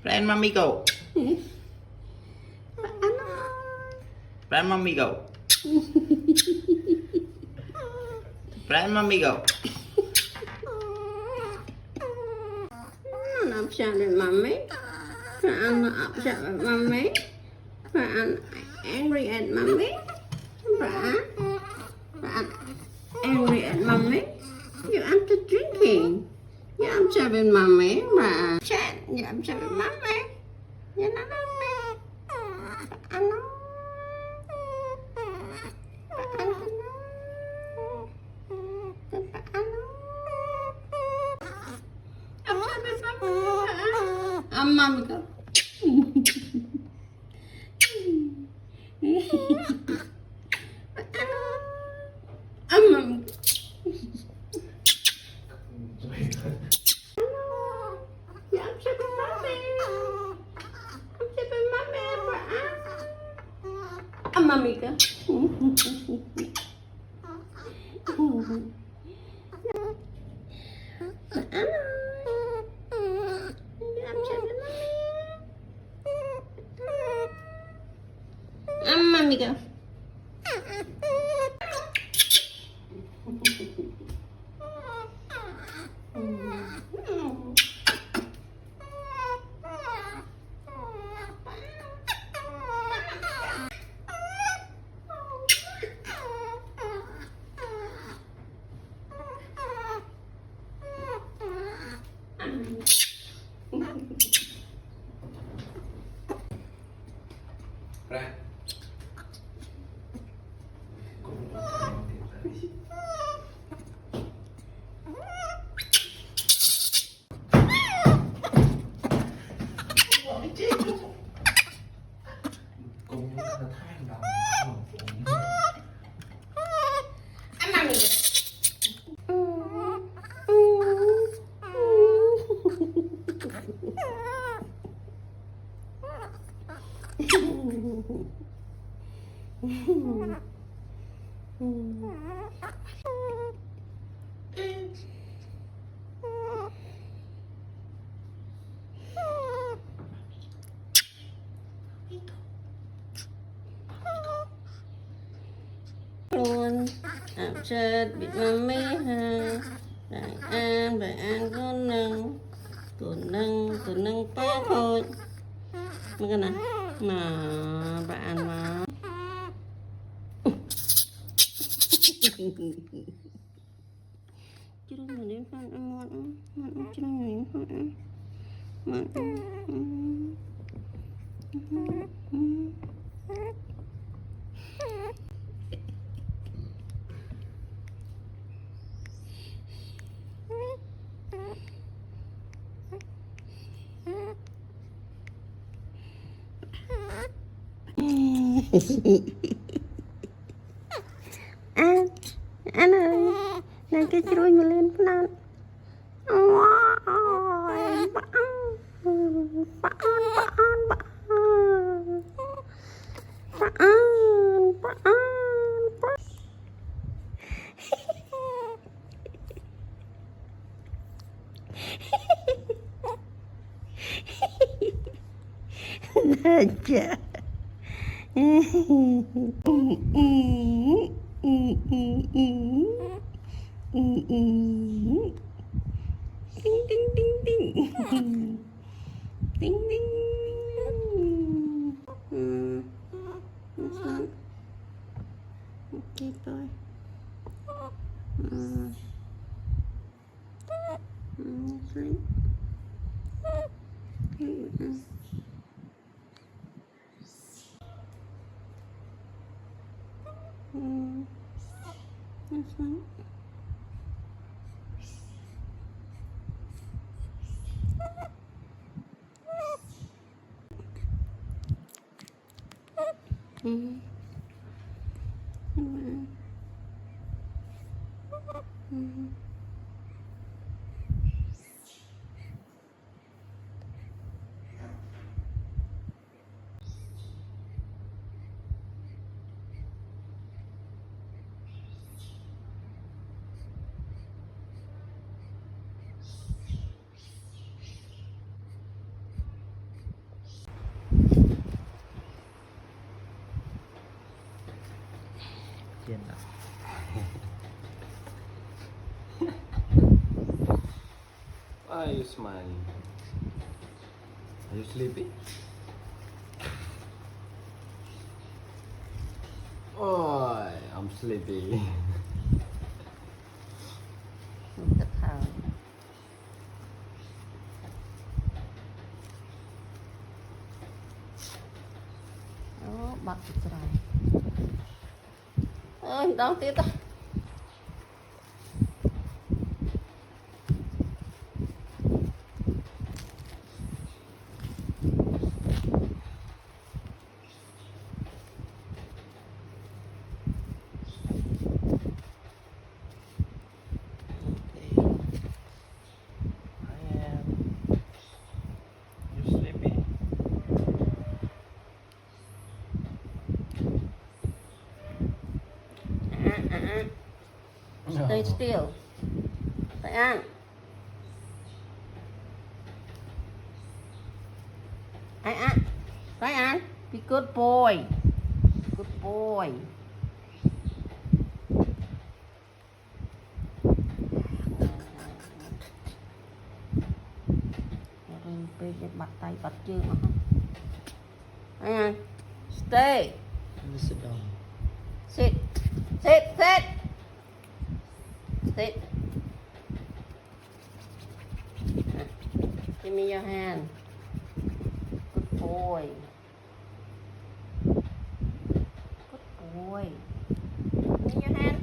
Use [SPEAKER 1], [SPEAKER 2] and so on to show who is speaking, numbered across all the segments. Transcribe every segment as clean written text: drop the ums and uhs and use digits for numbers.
[SPEAKER 1] Plan mommy go. Plan mommy go. Plan mommy go.
[SPEAKER 2] I'm upset with mommy. I'm upset with mommy. I'm angry at mommy. I'm angry at mommy. You're after drinking. You're upset with mommy. Chat. You're upset with mommy. You're not mommy. I know. Mommy go. Mommy. Yeah, I'm chipping mommy. I'm chipping mommy. Mommy go. Mommy go.
[SPEAKER 1] Plan. Cùng là than đồng.
[SPEAKER 2] Mommy. Luôn upset with mommy ha. Đại An có nâng té thôi. Mà cái này mà bạn mà chứ đâu mà đến phần ăn mặn chứ đâu mà đến phần ăn mặn anh ơi nàng cái chuối mà lên plan Aja. Ding ding ding ding. Ding ding. That's not okay, boy. That's right. That's right.
[SPEAKER 3] Why are you smiling? Are you sleepy? Oh, I'm sleepy.
[SPEAKER 2] Tức thở. Đó, bật rồi. Ơi, đau tiếp ta.
[SPEAKER 1] You sleepy?
[SPEAKER 2] Stay still. Phải ăn. Phải ăn. Phải ăn. Be good boy. Good boy. Bây giờ bắt tay bắt chân mà không. Phải ăn. Stay.
[SPEAKER 1] Let me sit down.
[SPEAKER 2] Sit. Sit. Sit. Sit. Give me your hand. Good boy. Good boy. Give me your hand.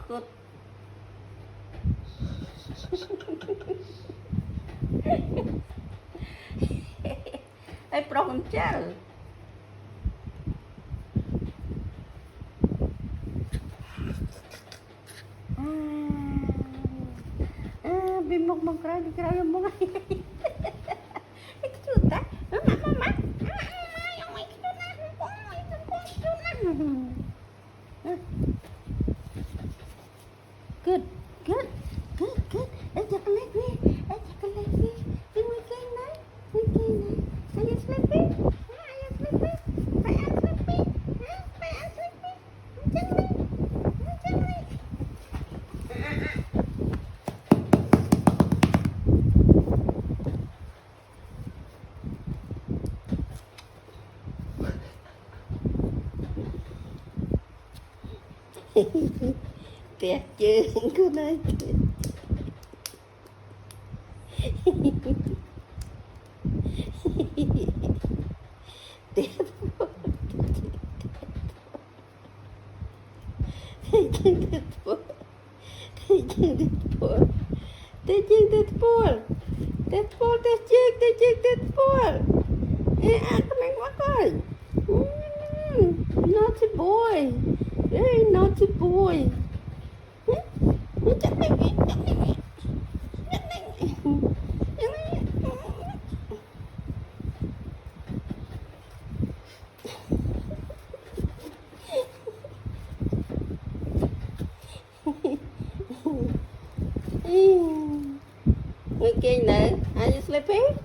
[SPEAKER 2] Good. Ai broken chair. Bimok mengkerai di kerai yang bunga. Itu tak? Mama. Yang itu nak. Good. Ajak lagi. Ini weekend night. Are you sleepy? Are you sleepy? Macam ni. Tẹt chân của nó kìa. Tẹt bol. Tẹt chân tẹt bol. Come on, coi. Naughty boy. Very naughty boy. Okay, now, are you sleeping?